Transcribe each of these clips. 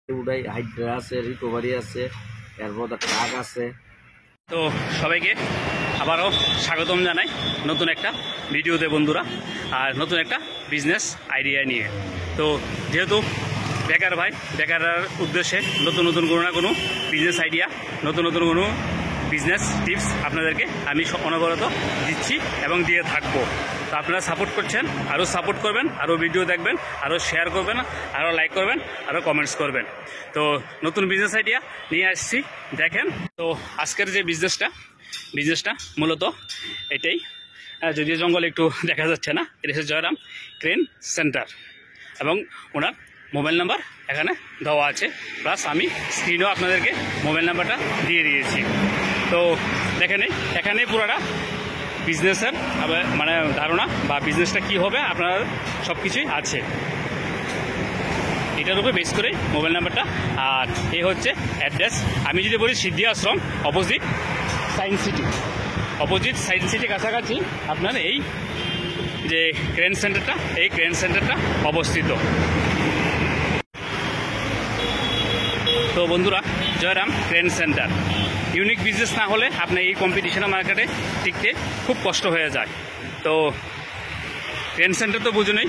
উড়াই হাইড্রা আছে, রিকভারি আছে, এরপর ট্রাক আছে। তো সবাইকে আবারও স্বাগতম জানাই নতুন একটা ভিডিওতে বন্ধুরা, আর নতুন একটা বিজনেস আইডিয়া নিয়ে। তো যেহেতু বেকার ভাই, বেকারের উদ্দেশ্যে নতুন নতুন কোনো না কোনো বিজনেস আইডিয়া, নতুন নতুন কোনো বিজনেস টিপস আপনাদেরকে আমি অনবরত দিচ্ছি এবং দিয়ে থাকবো। তো আপনারা সাপোর্ট করছেন, আরও সাপোর্ট করবেন, আরও ভিডিও দেখবেন, আরও শেয়ার করবেন, আরও লাইক করবেন, আরও কমেন্টস করবেন। তো নতুন বিজনেস আইডিয়া নিয়ে আসছি, দেখেন। তো আজকের যে বিজনেসটা মূলত এটাই, যদিও জঙ্গল একটু দেখা যাচ্ছে না। এটা হচ্ছে জয়রাম ক্রেন সেন্টার এবং ওনার মোবাইল নাম্বার এখানে দেওয়া আছে, প্লাস আমি স্ক্রিনেও আপনাদেরকে মোবাইল নাম্বারটা দিয়ে দিয়েছি। তো দেখেন এখানে পুরোটা বিজনেসের মানে ধারণা বা বিজনেসটা কী হবে আপনার সব কিছুই আছে এটার উপরে বেস করে মোবাইল নাম্বারটা। আর এই হচ্ছে অ্যাড্রেস। আমি যদি বলি সিদ্ধি আশ্রম অপোজিট সায়েন্স সিটি কাছাকাছি আপনার এই যে ক্রেন সেন্টারটা অবস্থিত। তো বন্ধুরা, Jairam crane centre unique business না হলে আপনি এই কম্পিটিশনের মার্কেটে টিকতে খুব কষ্ট হয়ে যায়। তো ক্রেন সেন্টার তো বুঝুনই,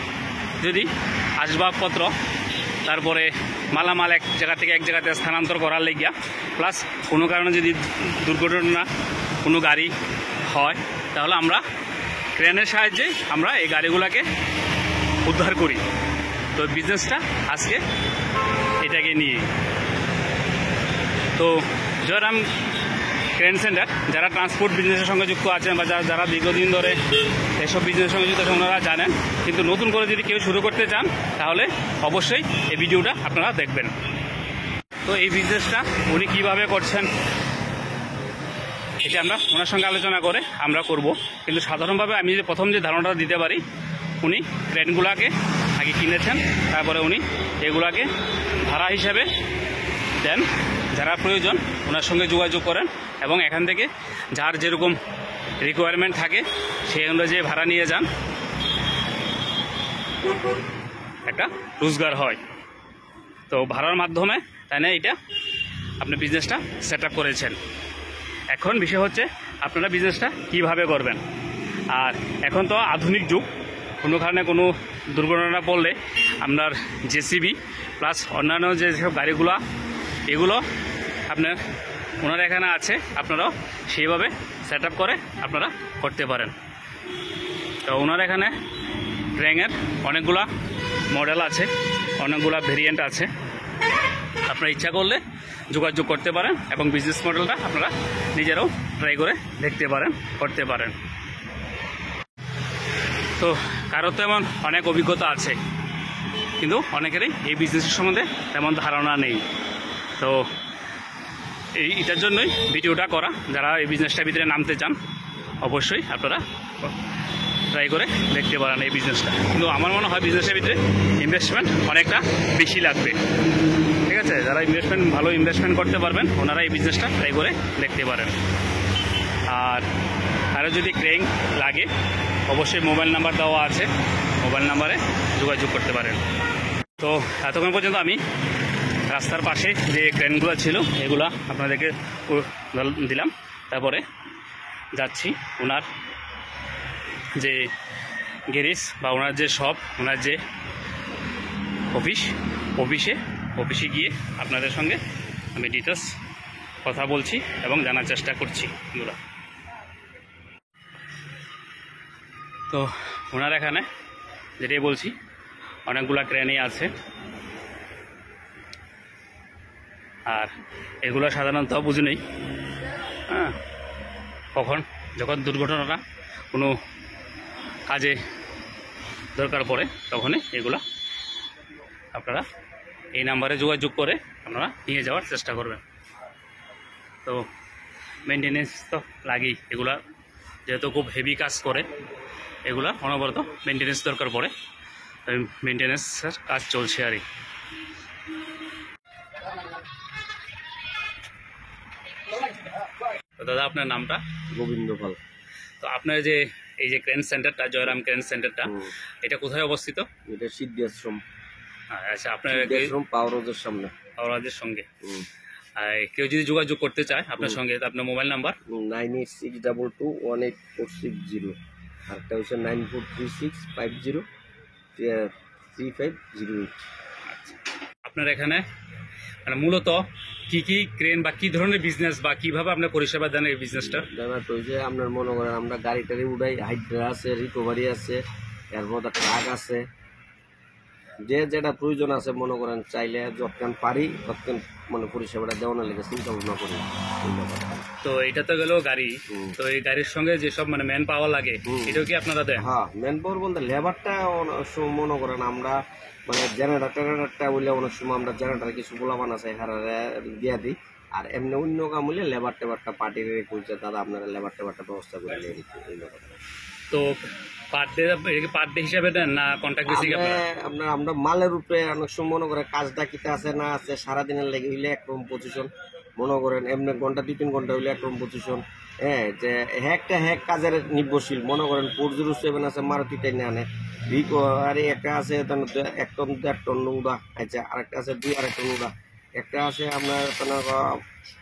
যদি আসবাবপত্র তারপরে মালামাল এক জায়গা থেকে এক জায়গাতে স্থানান্তর করার লেগিয়া, প্লাস কোনো কারণে যদি দুর্ঘটনা কোনো গাড়ি হয়, তাহলে আমরা ক্রেনের সাহায্যে আমরা এই গাড়িগুলোকে উদ্ধার করি। তো বিজনেসটা আজকে এটাকে নিয়ে। তো জয়রাম ক্রেন সেন্টার যারা ট্রান্সপোর্ট বিজনেসের সঙ্গে যুক্ত আছেন বা যারা দীর্ঘদিন ধরে এসব বিজনেসের সঙ্গে যুক্ত আছেন, ওনারা জানেন। কিন্তু নতুন করে যদি কেউ শুরু করতে চান, তাহলে অবশ্যই এই ভিডিওটা আপনারা দেখবেন। তো এই বিজনেসটা উনি কীভাবে করছেন এটা আমরা ওনার সঙ্গে আলোচনা করে আমরা করব। কিন্তু সাধারণভাবে আমি যে প্রথম যে ধারণাটা দিতে পারি, উনি ক্রেনগুলোকে আগে কিনেছেন, তারপরে উনি এগুলাকে ভাড়া হিসাবে দেন। যারা প্রয়োজন ওনার সঙ্গে যোগাযোগ করেন এবং এখান থেকে যার যেরকম রিকোয়ারমেন্ট থাকে সেই অনুযায়ী ভাড়া নিয়ে যান, একটা রোজগার হয়। তো ভাড়ার মাধ্যমে তাই না এটা আপনি বিজনেসটা সেট আপ করেছেন। এখন বিষয় হচ্ছে আপনারা বিজনেসটা কীভাবে করবেন। আর এখন তো আধুনিক যুগ, কোনো কারণে কোনো দুর্ঘটনা পড়লে আপনার জেসিবি প্লাস অন্যান্য যেসব গাড়িগুলো এগুলো আপনার ওনার এখানে আছে, আপনারাও সেইভাবে সেট আপ করে আপনারা করতে পারেন। তো ওনার এখানে ক্রেনের অনেকগুলা মডেল আছে, অনেকগুলা ভেরিয়েন্ট আছে। আপনারা ইচ্ছা করলে যোগাযোগ করতে পারেন এবং বিজনেস মডেলটা আপনারা নিজেরাও ট্রাই করে দেখতে পারেন, করতে পারেন। তো কারো তেমন অনেক অভিজ্ঞতা আছে, কিন্তু অনেকেরই এই বিজনেসের সম্বন্ধে তেমন ধারণা নেই। তো এটার জন্যই ভিডিওটা করা। যারা এই বিজনেসটার ভিতরে নামতে চান, অবশ্যই আপনারা ট্রাই করে দেখতে পারেন এই বিজনেসটা। কিন্তু আমার মনে হয় বিজনেসের ভিতরে ইনভেস্টমেন্ট অনেকটা বেশি লাগবে। ঠিক আছে, যারা ভালো ইনভেস্টমেন্ট করতে পারবেন, ওনারা এই বিজনেসটা ট্রাই করে দেখতে পারেন। আর আরও যদি ক্রেন লাগে, অবশ্যই মোবাইল নাম্বার দেওয়া আছে, মোবাইল নাম্বারে যোগাযোগ করতে পারেন। তো এতক্ষণ পর্যন্ত আমি রাস্তার পাশে যে ক্রেনগুলো ছিল এগুলা আপনাদেরকে দিলাম। তারপরে যাচ্ছি ওনার যে গ্যারেজ বা ওনার যে শপ, ওনার যে অফিসে গিয়ে আপনাদের সঙ্গে আমি ডিটেলস কথা বলছি এবং জানার চেষ্টা করছি এগুলো। তো ওনার এখানে যেটাই বলছি, অনেকগুলা ক্রেনই আছে। আর এগুলো সাধারণত বুঝি নেই, হ্যাঁ, যখন দুর্ঘটনাটা কোনো কাজে দরকার পড়ে, তখনই এগুলা আপনারা এই নাম্বারে যোগাযোগ করে আপনারা নিয়ে যাওয়ার চেষ্টা করবেন। তো মেনটেনেন্স তো লাগেই, এগুলা যেহেতু খুব হেভি কাজ করে, এগুলা অনবরত মেনটেনেন্স দরকার পড়ে। মেনটেনেন্সের কাজ চলছে আর কি। তো দাদা, আপনার নামটা? গোবিন্দ পাল। তো আপনার যে এই যে ক্রেন সেন্টারটা, জয়রাম ক্রেন সেন্টারটা, এটা কোথায় অবস্থিত? এটা সিদ্ধি আশ্রম। আচ্ছা, আপনার আশ্রম পাওয়ার রোডের সামনে। পাওয়ারের সঙ্গে। আর কেউ যদি যোগাযোগ করতে চায় আপনার সঙ্গে, তো আপনার মোবাইল নাম্বার 9862218460, আরেকটা হচ্ছে 9436503508। আপনার এখানে মানে মূলত কি কি ক্রেন বা কি ধরনের বিজনেস বা কিভাবে আপনার পরিষেবা দেন এই বিজনেসটা? ব্যাপার তো হচ্ছে আপনার মনে করেন আমরা গাড়ি টাড়ি উড়াই, হাইড্রা আছে, রিকভারি আছে, এরপর ট্রাক আছে, যে যেটা প্রয়োজন আছে মনে করেন চাইলে যতক্ষণ পারি ততক্ষণ মানে পরিষেবাটা দেওয়ানোর লেগে চিন্তা ভাবনা করি। তো এটা তো গেল গাড়ি, তো এই গাড়ির সঙ্গে যেসব মানে ম্যান পাওয়ার লাগে এটাও কি আপনারা দেন? হ্যাঁ, ম্যান পাওয়ার বলতে লেবারটা মনে করেন আমরা মানে জেনারেটারটা হইলে অনেক সময় আমরা জেনারেটার কিছু গোলামান আছে হারারে দিয়ে দিই, আর এমনি অন্য কাম হইলে লেবার টেবারটা পার্টির কইছে দাদা আপনারা লেবার টেবারটা ব্যবস্থা করে নিয়ে দিচ্ছি। তো পার ডে হিসাবে দেন না কন্ট্রাক্ট বেসিক? আপনার আমরা মালের উপরে অনেক সময় মনে করেন কাজটা কিতে আছে না আছে সারাদিনের লেগে হইলে একরকম পজিশন, মনে করেন এমনি ঘন্টা 2-3 ঘন্টা হইলে একরকম পজিশন। হ্যাঁ, যে হ্যাক কাজের নির্ভরশীল, মনে করেন 407 আছে মারুতি টেনে আনে, আর একটা আছে 1 টন 1.5 টন উড়া, আচ্ছা আরেকটা আছে 2-2.5 টন উড়া, একটা আছে আপনার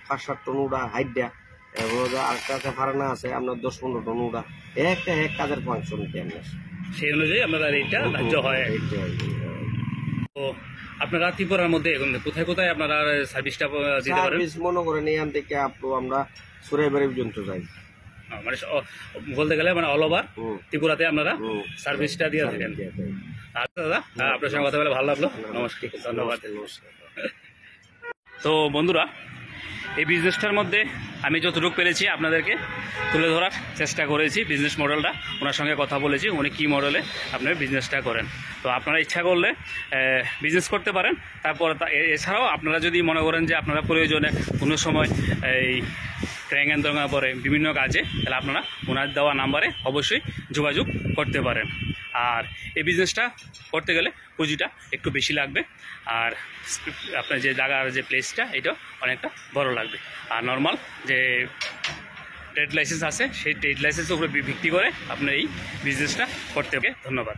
5-7 টন উড়া হাইডা, আরেকটা আছে ফারানা আছে আপনার 10-15 টন উড়া, একটা হ্যাক কাজের ফাংশন কেমন সেই অনুযায়ী আপনারা এইটা ধার্য হয়। তো আপনারা ত্রিপুরার মধ্যে এখন কোথায় কোথায় আপনারা সার্ভিসটা দিতে পারেন? সার্ভিস মনে করেন এখান থেকে আমরা সুরাইবাড়ি পর্যন্ত যাই, মানে বলতে গেলে মানে অল ওভার ত্রিপুরাতে আপনারা সার্ভিসটা দিয়ে থাকেন। আচ্ছা দাদা, আপনার সঙ্গে কথা বলে ভালো লাগলো, নমস্কার, ধন্যবাদ। তো বন্ধুরা, এই বিজনেসটার মধ্যে আমি যতটুকু পেরেছি আপনাদেরকে তুলে ধরার চেষ্টা করেছি। বিজনেস মডেলটা ওনার সঙ্গে কথা বলেছি, উনি কী মডেলে আপনার বিজনেসটা করেন। তো আপনারা ইচ্ছা করলে বিজনেস করতে পারেন। তারপর এছাড়াও আপনারা যদি মনে করেন যে আপনারা প্রয়োজনে কোনো সময় এই ক্র্যাঙ্গান দরকার পরে বিভিন্ন কাজে, তাহলে আপনারা ওনার দেওয়া নাম্বারে অবশ্যই যোগাযোগ করতে পারেন। আর এই বিজনেসটা করতে গেলে পুঁজিটা একটু বেশি লাগবে, আর আপনার যে জায়গার যে প্লেসটা এটা অনেকটা বড় লাগবে। আর নর্মাল যে ট্রেড লাইসেন্স আছে সেই ট্রেড লাইসেন্সের উপরে ভিত্তি করে আপনার এই বিজনেসটা করতে হবে। ধন্যবাদ।